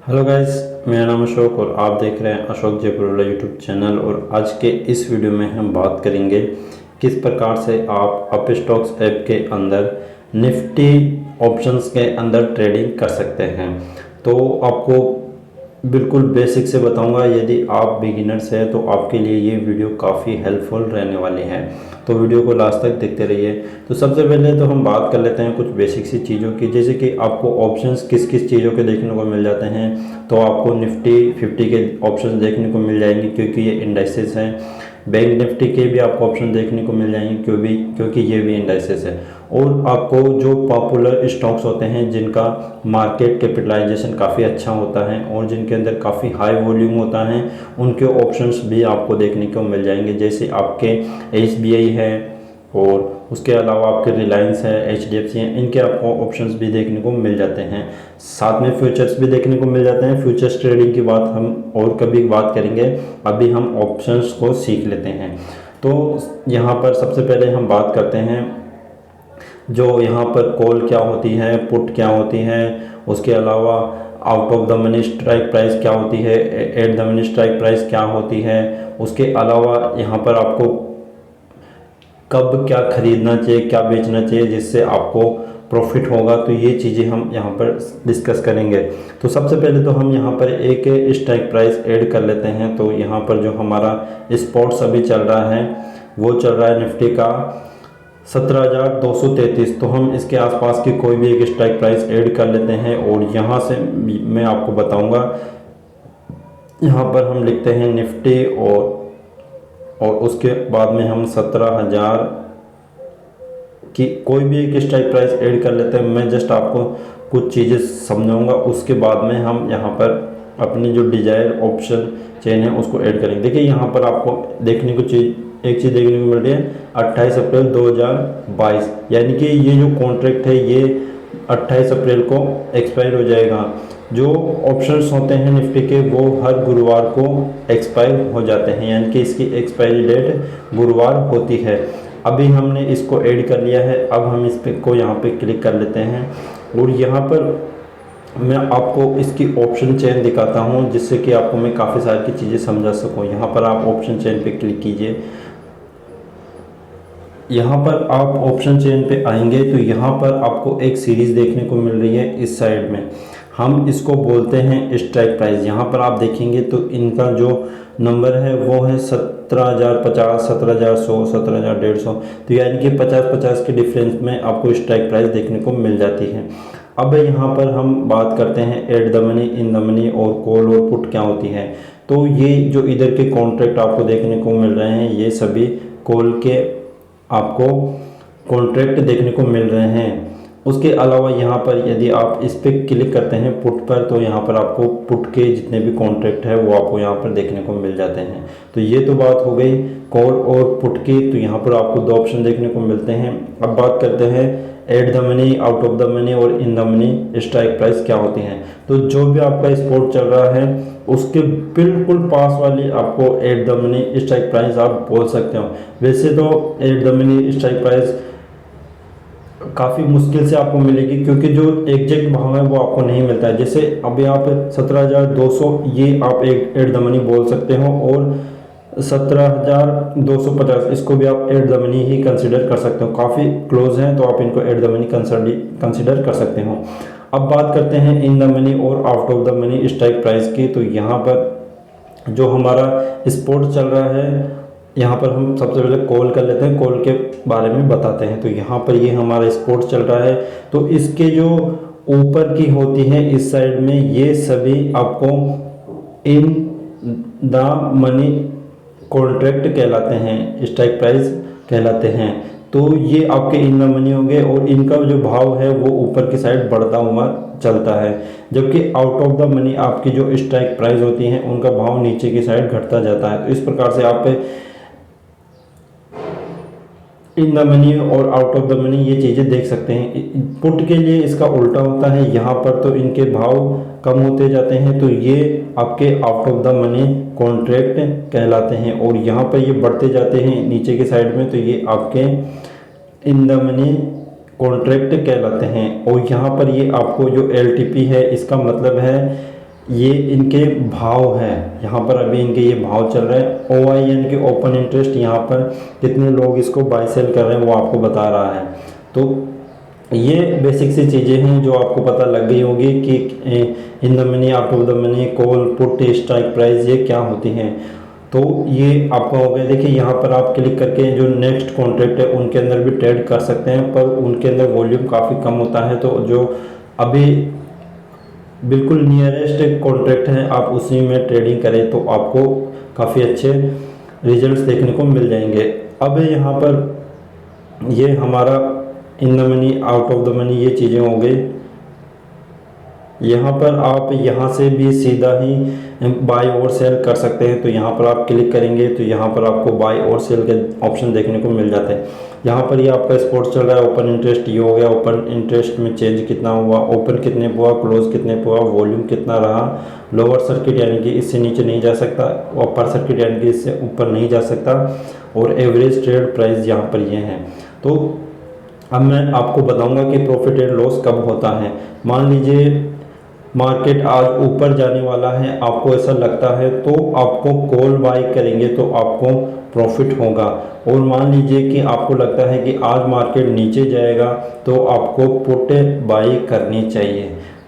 Hello guys, मेरा नाम अशोक और आप देख रहे हैं अशोक जयपुर यूट्यूब चैनल। और आज के इस वीडियो में हम बात करेंगे किस प्रकार से आप अपस्टॉक्स ऐप के अंदर निफ्टी ऑप्शंस के अंदर ट्रेडिंग कर सकते हैं। तो आपको बिल्कुल बेसिक से बताऊंगा। यदि आप बिगिनर्स हैं तो आपके लिए ये वीडियो काफ़ी हेल्पफुल रहने वाली है, तो वीडियो को लास्ट तक देखते रहिए। तो सबसे पहले तो हम बात कर लेते हैं कुछ बेसिक सी चीज़ों की, जैसे कि आपको ऑप्शंस किस किस चीज़ों के देखने को मिल जाते हैं। तो आपको निफ्टी 50 के ऑप्शंस देखने को मिल जाएंगे क्योंकि ये इंडाइसेस हैं। बैंक निफ्टी के भी आपको ऑप्शन देखने को मिल जाएंगे क्योंकि ये भी इंडाइसेस है। और आपको जो पॉपुलर स्टॉक्स होते हैं जिनका मार्केट कैपिटलाइजेशन काफ़ी अच्छा होता है और जिनके अंदर काफ़ी हाई वॉल्यूम होता है, उनके ऑप्शंस भी आपको देखने को मिल जाएंगे। जैसे आपके एसबीआई है और उसके अलावा आपके रिलायंस है, एचडीएफसी है, इनके आपको ऑप्शंस भी देखने को मिल जाते हैं। साथ में फ्यूचर्स भी देखने को मिल जाते हैं। फ्यूचर्स ट्रेडिंग की बात हम और कभी बात करेंगे, अभी हम ऑप्शंस को सीख लेते हैं। तो यहाँ पर सबसे पहले हम बात करते हैं जो यहाँ पर कॉल क्या होती है, पुट क्या होती है, उसके अलावा out of the money strike price क्या होती है, eight the money strike price क्या होती है। उसके अलावा यहाँ पर आपको कब क्या खरीदना चाहिए, क्या बेचना चाहिए जिससे आपको प्रॉफिट होगा, तो ये चीज़ें हम यहाँ पर डिस्कस करेंगे। तो सबसे पहले तो हम यहाँ पर एक स्ट्राइक प्राइस ऐड कर लेते हैं। तो यहाँ पर जो हमारा स्पॉट्स अभी चल रहा है वो चल रहा है निफ्टी का 17,233। तो हम इसके आसपास की कोई भी एक स्ट्राइक प्राइस ऐड कर लेते हैं और यहाँ से मैं आपको बताऊंगा। यहाँ पर हम लिखते हैं निफ्टी और उसके बाद में हम 17,000 की कोई भी एक स्ट्राइक प्राइस ऐड कर लेते हैं। मैं जस्ट आपको कुछ चीज़ें समझाऊंगा, उसके बाद में हम यहाँ पर अपनी जो डिजायर ऑप्शन चेन है उसको ऐड करेंगे। देखिए यहाँ पर आपको देखने को एक चीज़ देखने को मिल रही है 28 अप्रैल 2022, यानी कि ये जो कॉन्ट्रैक्ट है ये 28 अप्रैल को एक्सपायर हो जाएगा। जो ऑप्शंस होते हैं निफ्टी के वो हर गुरुवार को एक्सपायर हो जाते हैं, यानी कि इसकी एक्सपायरी डेट गुरुवार होती है। अभी हमने इसको ऐड कर लिया है। अब हम इस पे को यहाँ पे क्लिक कर लेते हैं और यहाँ पर मैं आपको इसकी ऑप्शन चेन दिखाता हूँ जिससे कि आपको मैं काफ़ी सारी की चीज़ें समझा सकूँ। यहाँ पर आप ऑप्शन चेन पे क्लिक कीजिए। यहाँ पर आप ऑप्शन चेन पे आएंगे तो यहाँ पर आपको एक सीरीज़ देखने को मिल रही है। इस साइड में हम इसको बोलते हैं स्ट्राइक प्राइस। यहाँ पर आप देखेंगे तो इनका जो नंबर है वो है 17,050, 17,100, 17,150। तो यानी कि 50-50 के डिफरेंस में आपको स्ट्राइक प्राइस देखने को मिल जाती है। अब यहाँ पर हम बात करते हैं at the money, in the money और कॉल और पुट क्या होती है। तो ये जो इधर के कॉन्ट्रैक्ट आपको देखने को मिल रहे हैं ये सभी कॉल के आपको कॉन्ट्रैक्ट देखने को मिल रहे हैं। उसके अलावा यहाँ पर यदि आप इस पर क्लिक करते हैं पुट पर, तो यहाँ पर आपको पुट के जितने भी कॉन्ट्रैक्ट है वो आपको यहाँ पर देखने को मिल जाते हैं। तो ये तो बात हो गई कॉल और पुट की। तो यहाँ पर आपको दो ऑप्शन देखने को मिलते हैं। अब बात करते हैं at the money, out of the money और in the money strike price क्या होती हैं। तो जो भी आपका स्पोर्ट चल रहा है उसके बिल्कुल पास वाली आपको eight the money strike price आप बोल सकते हो। वैसे तो eight the money strike price काफ़ी मुश्किल से आपको मिलेगी क्योंकि जो एग्जैक्ट भाव है वो आपको नहीं मिलता है। जैसे अभी आप 17,200 ये आप एक एट द मनी बोल सकते हो और 17,250 इसको भी आप eight the money he consider कर सकते हो। काफ़ी क्लोज हैं तो आप इनको एट द मनी कंसिडर कर सकते हो। अब बात करते हैं इन द मनी और out of the money strike price की। तो यहाँ पर जो हमारा स्पोर्ट चल रहा है यहाँ पर हम सबसे पहले कॉल कर लेते हैं, कॉल के बारे में बताते हैं। तो यहाँ पर ये हमारा स्पोर्ट चल रहा है। तो इसके जो ऊपर की होती है इस साइड में ये सभी आपको इन द मनी कॉन्ट्रैक्ट कहलाते हैं, स्ट्राइक प्राइस कहलाते हैं। तो ये आपके इन द मनी हो गए और इनका जो भाव है वो ऊपर की साइड बढ़ता हुआ चलता है, जबकि आउट ऑफ द मनी आपकी जो स्ट्राइक प्राइस होती हैं उनका भाव नीचे की साइड घटता जाता है। तो इस प्रकार से आप इन द मनी और आउट ऑफ द मनी ये चीज़ें देख सकते हैं। पुट के लिए इसका उल्टा होता है, यहाँ पर तो इनके भाव कम होते जाते हैं तो ये आपके out of the money contract कहलाते हैं और यहाँ पर ये बढ़ते जाते हैं नीचे के साइड में, तो ये आपके इन द मनी कॉन्ट्रैक्ट कहलाते हैं। और यहाँ पर ये आपको जो LTP है इसका मतलब है ये इनके भाव हैं, यहाँ पर अभी इनके ये भाव चल रहे हैं। OI यानी कि ओपन इंटरेस्ट, यहाँ पर कितने लोग इसको बाय सेल कर रहे हैं वो आपको बता रहा है। तो ये बेसिक सी चीज़ें हैं जो आपको पता लग गई होगी कि इन the money, out of the money, call, put, strike price ये क्या होती हैं। तो ये आपका हो गया। देखिए यहाँ पर आप क्लिक करके जो नेक्स्ट कॉन्ट्रैक्ट है उनके अंदर भी ट्रेड कर सकते हैं, पर उनके अंदर वॉल्यूम काफ़ी कम होता है। तो जो अभी बिल्कुल नियरेस्ट कॉन्ट्रैक्ट है आप उसी में ट्रेडिंग करें तो आपको काफ़ी अच्छे रिजल्ट्स देखने को मिल जाएंगे। अब यहाँ पर ये हमारा इन the money, out of the money ये चीज़ें हो गई। यहाँ पर आप यहाँ से भी सीधा ही बाय और सेल कर सकते हैं। तो यहाँ पर आप क्लिक करेंगे तो यहाँ पर आपको बाय और सेल के ऑप्शन देखने को मिल जाते हैं। यहाँ पर ये आपका स्पोर्ट्स चल रहा है, ओपन इंटरेस्ट ये हो गया। ओपन इंटरेस्ट में चेंज कितना हुआ, ओपन कितने पे हुआ, क्लोज कितने पे हुआ, वॉल्यूम कितना रहा, लोअर सर्किट यानी कि इससे नीचे नहीं जा सकता, अपर सर्किट यानी कि इससे ऊपर नहीं जा सकता, और एवरेज ट्रेड प्राइस यहाँ पर ये हैं। तो अब मैं आपको बताऊंगा कि प्रॉफिट एंड लॉस कब होता है। मान लीजिए मार्केट आज ऊपर जाने वाला है, आपको ऐसा लगता है तो आपको कॉल बाय करेंगे तो आपको प्रॉफिट होगा। और मान लीजिए कि आपको लगता है कि आज मार्केट नीचे जाएगा तो आपको पुट बाय करनी चाहिए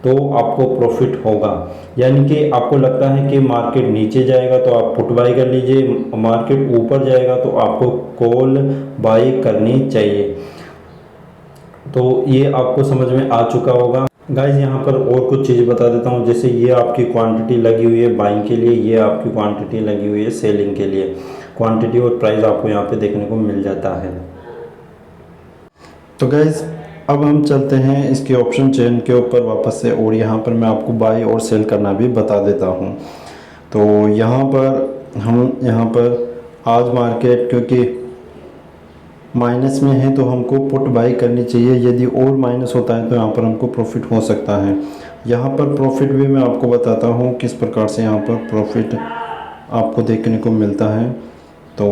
तो आपको प्रॉफिट होगा। यानी कि आपको लगता है कि मार्केट नीचे जाएगा तो आप पुट बाय कर लीजिए, मार्केट ऊपर जाएगा तो आपको कॉल बाय करनी चाहिए। तो ये आपको समझ में आ चुका होगा। गाइज यहाँ पर और कुछ चीज़ बता देता हूँ। जैसे ये आपकी क्वांटिटी लगी हुई है बाइंग के लिए, ये आपकी क्वांटिटी लगी हुई है सेलिंग के लिए। क्वांटिटी और प्राइस आपको यहाँ पे देखने को मिल जाता है। तो गाइज अब हम चलते हैं इसके ऑप्शन चेन के ऊपर वापस से, और यहाँ पर मैं आपको बाय और सेल करना भी बता देता हूँ। तो यहाँ पर आज मार्केट क्योंकि माइनस में है तो हमको पुट बाई करनी चाहिए। यदि और माइनस होता है तो यहाँ पर हमको प्रॉफिट हो सकता है। यहाँ पर प्रॉफिट भी मैं आपको बताता हूँ किस प्रकार से यहाँ पर प्रॉफिट आपको देखने को मिलता है। तो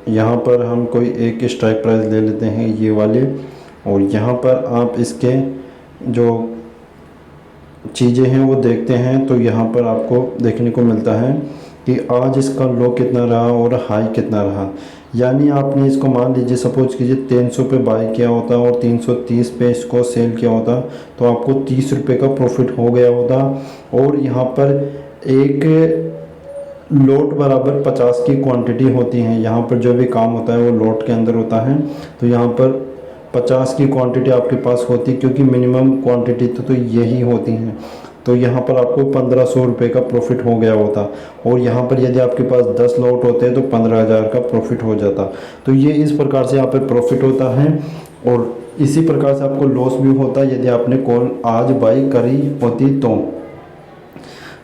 यहाँ पर हम कोई एक स्ट्राइक प्राइस ले लेते हैं ये वाले, और यहाँ पर आप इसके जो चीज़ें हैं वो देखते हैं। तो यहाँ पर आपको देखने को मिलता है कि आज इसका लो कितना रहा और हाई कितना रहा। यानी आपने इसको मान लीजिए सपोज कीजिए 300 पे बाय किया होता और 330 पे इसको सेल किया होता तो आपको 30 रुपये का प्रॉफिट हो गया होता। और यहाँ पर एक लोट बराबर 50 की क्वांटिटी होती है। यहाँ पर जो भी काम होता है वो लोट के अंदर होता है। तो यहाँ पर 50 की क्वांटिटी आपके पास होती, क्योंकि मिनिमम क्वांटिटी तो यही होती हैं। तो यहाँ पर आपको 1500 रुपये का प्रॉफिट हो गया होता। और यहाँ पर यदि आपके पास 10 लॉट होते तो 15,000 का प्रॉफिट हो जाता। तो ये इस प्रकार से यहाँ पर प्रॉफिट होता है, और इसी प्रकार से आपको लॉस भी होता है यदि आपने कॉल आज बाई करी होती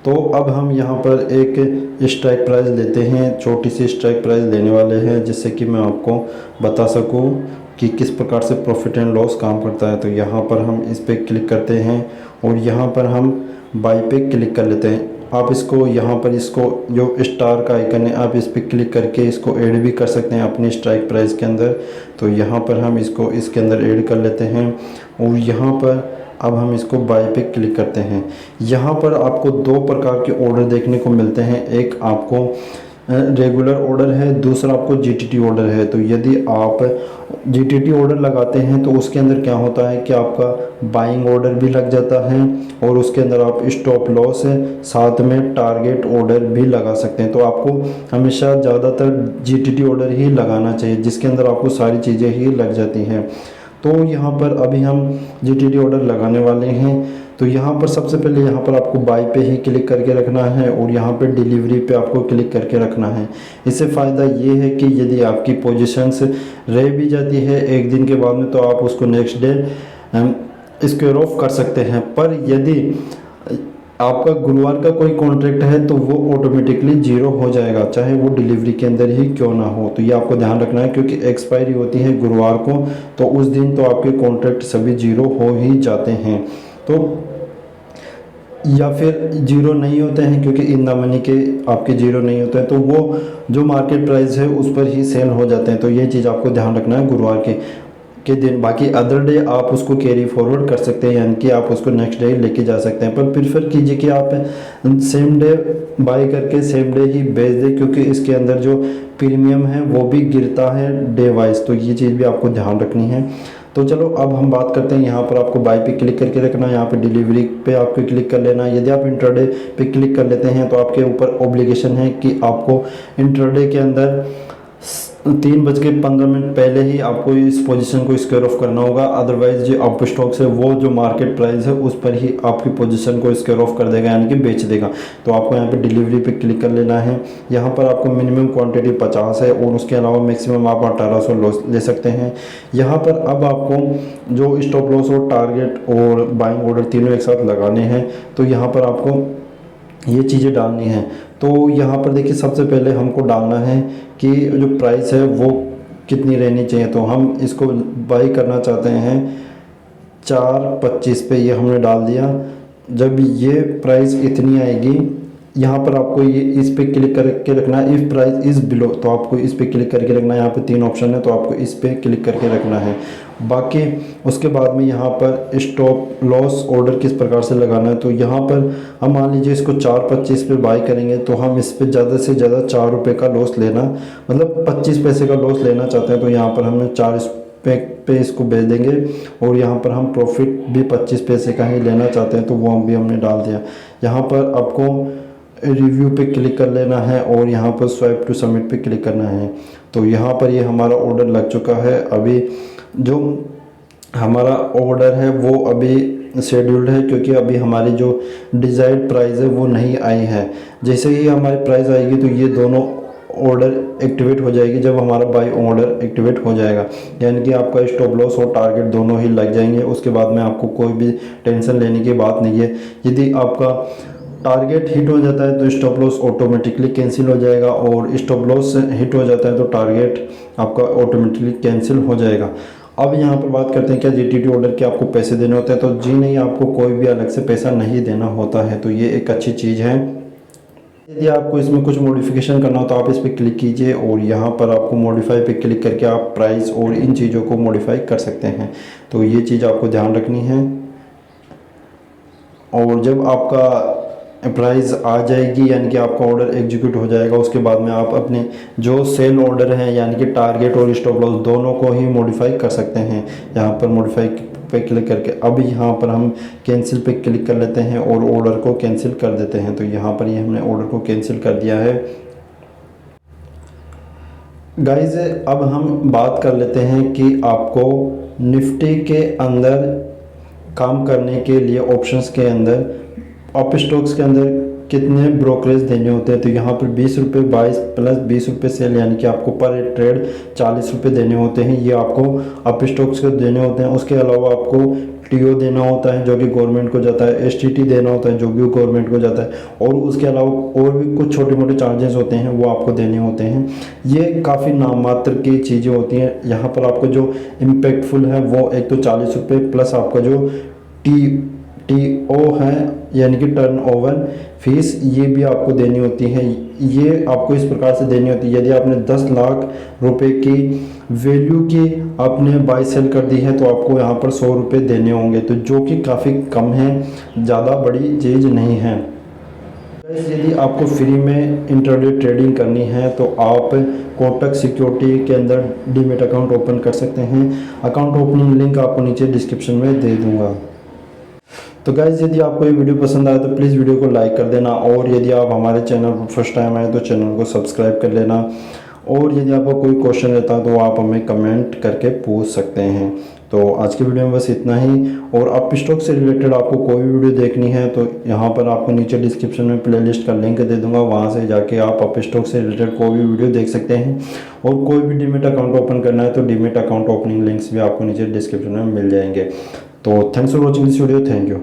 तो अब हम यहाँ पर एक स्ट्राइक प्राइस लेते हैं, छोटी सी स्ट्राइक प्राइस लेने वाले हैं, जिससे कि मैं आपको बता सकूँ कि किस प्रकार से प्रॉफिट एंड लॉस काम करता है। तो यहाँ पर हम इस पर क्लिक करते हैं और यहाँ पर हम बाई पे क्लिक कर लेते हैं। आप इसको यहाँ पर इसको जो स्टार का आइकन है आप इस पर क्लिक करके इसको ऐड भी कर सकते हैं अपनी स्ट्राइक प्राइस के अंदर। तो यहाँ पर हम इसको इसके अंदर ऐड कर लेते हैं, और यहाँ पर अब हम इसको बाय पे क्लिक करते हैं। यहाँ पर आपको दो प्रकार के ऑर्डर देखने को मिलते हैं, एक आपको रेगुलर ऑर्डर है, दूसरा आपको जीटीटी ऑर्डर है। तो यदि आप जीटीटी ऑर्डर लगाते हैं तो उसके अंदर क्या होता है कि आपका बाइंग ऑर्डर भी लग जाता है, और उसके अंदर आप स्टॉप लॉस साथ में टारगेट ऑर्डर भी लगा सकते हैं। तो आपको हमेशा ज़्यादातर जीटीटी ऑर्डर ही लगाना चाहिए, जिसके अंदर आपको सारी चीज़ें ही लग जाती हैं। तो यहाँ पर अभी हम जीटीटी ऑर्डर लगाने वाले हैं। तो यहाँ पर सबसे पहले यहाँ पर आपको बाय पे ही क्लिक करके रखना है, और यहाँ पे डिलीवरी पे आपको क्लिक करके रखना है। इससे फ़ायदा ये है कि यदि आपकी पोजीशंस रह भी जाती है एक दिन के बाद में तो आप उसको नेक्स्ट डे स्क्वायर ऑफ कर सकते हैं। पर यदि आपका गुरुवार का कोई कॉन्ट्रैक्ट है तो वो ऑटोमेटिकली जीरो हो जाएगा, चाहे वो डिलीवरी के अंदर ही क्यों ना हो। तो ये आपको ध्यान रखना है, क्योंकि एक्सपायरी होती है गुरुवार को, तो उस दिन तो आपके कॉन्ट्रैक्ट सभी जीरो हो ही जाते हैं। तो या फिर जीरो नहीं होते हैं, क्योंकि इन द मनी के आपके जीरो नहीं होते हैं, तो वो जो मार्केट प्राइस है उस पर ही सेल हो जाते हैं। तो ये चीज़ आपको ध्यान रखना है गुरुवार के। के दिन, बाकी अदर डे आप उसको कैरी फॉरवर्ड कर सकते हैं, यानी कि आप उसको नेक्स्ट डे लेके जा सकते हैं। पर प्रीफर कीजिए कि आप सेम डे बाई करके सेम डे ही बेच दें, क्योंकि इसके अंदर जो प्रीमियम है वो भी गिरता है डे वाइज, तो ये चीज़ भी आपको ध्यान रखनी है। तो चलो अब हम बात करते हैं, यहाँ पर आपको बाय पे क्लिक करके रखना है, यहाँ पे डिलीवरी पे आपको क्लिक कर लेना है। यदि आप इंट्राडे पे क्लिक कर लेते हैं तो आपके ऊपर ऑब्लिगेशन है कि आपको इंट्राडे के अंदर 3:15 पहले ही आपको इस पोजीशन को स्क्वायर ऑफ करना होगा, अदरवाइज जो अप स्टॉक्स है वो जो मार्केट प्राइस है उस पर ही आपकी पोजीशन को स्क्वायर ऑफ कर देगा, यानी कि बेच देगा। तो आपको यहाँ पे डिलीवरी पे क्लिक कर लेना है। यहाँ पर आपको मिनिमम क्वांटिटी 50 है और उसके अलावा मैक्सिमम आप 1800 लॉस ले सकते हैं। यहाँ पर अब आपको जो स्टॉप लॉस और टारगेट और बाइंग ऑर्डर तीनों एक साथ लगाने हैं, तो यहाँ पर आपको ये चीज़ें डालनी है। तो यहाँ पर देखिए सबसे पहले हमको डालना है कि जो प्राइस है वो कितनी रहनी चाहिए। तो हम इसको बाई करना चाहते हैं 4.25 पे, ये हमने डाल दिया। जब ये प्राइस इतनी आएगी, यहाँ पर आपको ये इस पे क्लिक करके रखना है, इफ़ प्राइस इज़ बिलो, तो आपको इस पे क्लिक करके रखना है। यहाँ पे 3 ऑप्शन है, तो आपको इस पे क्लिक करके रखना है। बाकी उसके बाद में यहाँ पर स्टॉप लॉस ऑर्डर किस प्रकार से लगाना है, तो यहाँ पर हम मान लीजिए इसको 4.25 पे बाई करेंगे, तो हम इस पे ज़्यादा से ज़्यादा 4 रुपये का लॉस लेना, मतलब 25 पैसे का लॉस लेना चाहते हैं। तो यहाँ पर हमने 4 पे इसको बेच देंगे, और यहाँ पर हम प्रॉफिट भी 25 पैसे का ही लेना चाहते हैं, तो वो भी हमने डाल दिया। यहाँ पर आपको रिव्यू पे क्लिक कर लेना है और यहाँ पर स्वाइप टू सबमिट पे क्लिक करना है। तो यहाँ पर ये हमारा ऑर्डर लग चुका है। अभी जो हमारा ऑर्डर है वो अभी शेड्यूल्ड है, क्योंकि अभी हमारी जो डिज़ायर्ड प्राइस है वो नहीं आई है। जैसे ही हमारी प्राइस आएगी तो ये दोनों ऑर्डर एक्टिवेट हो जाएगी। जब हमारा बाई ऑर्डर एक्टिवेट हो जाएगा, यानी कि आपका स्टॉप लॉस और टारगेट दोनों ही लग जाएंगे। उसके बाद में आपको कोई भी टेंशन लेने की बात नहीं है। यदि आपका टारगेट हिट हो जाता है तो स्टॉप लॉस ऑटोमेटिकली कैंसिल हो जाएगा, और स्टॉप लॉस हिट हो जाता है तो टारगेट आपका ऑटोमेटिकली कैंसिल हो जाएगा। अब यहाँ पर बात करते हैं क्या जीटीटी ऑर्डर के आपको पैसे देने होते हैं, तो जी नहीं, आपको कोई भी अलग से पैसा नहीं देना होता है। तो ये एक अच्छी चीज़ है। यदि आपको इसमें कुछ मॉडिफिकेशन करना हो तो आप इस पर क्लिक कीजिए, और यहाँ पर आपको मॉडिफाई पे क्लिक करके आप प्राइस और इन चीज़ों को मॉडिफाई कर सकते हैं। तो ये चीज़ आपको ध्यान रखनी है। और जब आपका प्राइस आ जाएगी, यानी कि आपका ऑर्डर एग्जीक्यूट हो जाएगा, उसके बाद में आप अपने जो सेल ऑर्डर हैं, यानी कि टारगेट और स्टॉप लॉस दोनों को ही मॉडिफाई कर सकते हैं। यहाँ पर मॉडिफाई पे क्लिक करके अब यहाँ पर हम कैंसिल पे क्लिक कर लेते हैं और ऑर्डर को कैंसिल कर देते हैं। तो यहाँ पर ये हमने ऑर्डर को कैंसिल कर दिया है। गाइज अब हम बात कर लेते हैं कि आपको निफ्टी के अंदर काम करने के लिए ऑप्शंस के अंदर अप स्टॉक्स के अंदर कितने ब्रोकरेज देने होते हैं। तो यहाँ पर 20 रुपये बाई प्लस 20 रुपये सेल, यानी कि आपको पर ट्रेड 40 रुपये देने होते हैं। ये आपको अप स्टॉक्स को देने होते हैं। उसके अलावा आपको टीओ देना होता है जो कि गवर्नमेंट को जाता है, एसटीटी देना होता है जो भी गवर्नमेंट को जाता है, और उसके अलावा और भी कुछ छोटे मोटे चार्जेस होते हैं वो आपको देने होते हैं। ये काफ़ी नाममात्र की चीज़ें होती हैं। यहाँ पर आपको जो इम्पैक्टफुल है वो एक तो 40 रुपये प्लस आपका जो टीओ है, यानी कि टर्नओवर फीस, ये भी आपको देनी होती है। ये आपको इस प्रकार से देनी होती है, यदि आपने 10 लाख रुपए की वैल्यू की आपने बाई सेल कर दी है तो आपको यहाँ पर 100 रुपये देने होंगे, तो जो कि काफ़ी कम है, ज़्यादा बड़ी चीज़ नहीं है। यदि आपको फ्री में इंट्राडे ट्रेडिंग करनी है तो आप कोटक सिक्योरिटी के अंदर डीमेट अकाउंट ओपन कर सकते हैं। अकाउंट ओपनिंग लिंक आपको नीचे डिस्क्रिप्शन में दे दूँगा। तो गाइज़ यदि आपको ये वीडियो पसंद आए तो प्लीज़ वीडियो को लाइक कर देना, और यदि आप हमारे चैनल पर फर्स्ट टाइम आए तो चैनल को सब्सक्राइब कर लेना, और यदि आपको कोई क्वेश्चन रहता है तो आप हमें कमेंट करके पूछ सकते हैं। तो आज की वीडियो में बस इतना ही। और अप स्टॉक से रिलेटेड आपको कोई भी वीडियो देखनी है तो यहाँ पर आपको नीचे डिस्क्रिप्शन में प्लेलिस्ट का लिंक दे दूंगा, वहाँ से जाके आप अप स्टॉक से रिलेटेड कोई भी वीडियो देख सकते हैं। और कोई भी डीमेट अकाउंट ओपन करना है तो डीमेट अकाउंट ओपनिंग लिंक्स भी आपको नीचे डिस्क्रिप्शन में मिल जाएंगे। तो thanks for watching this video. Thank you.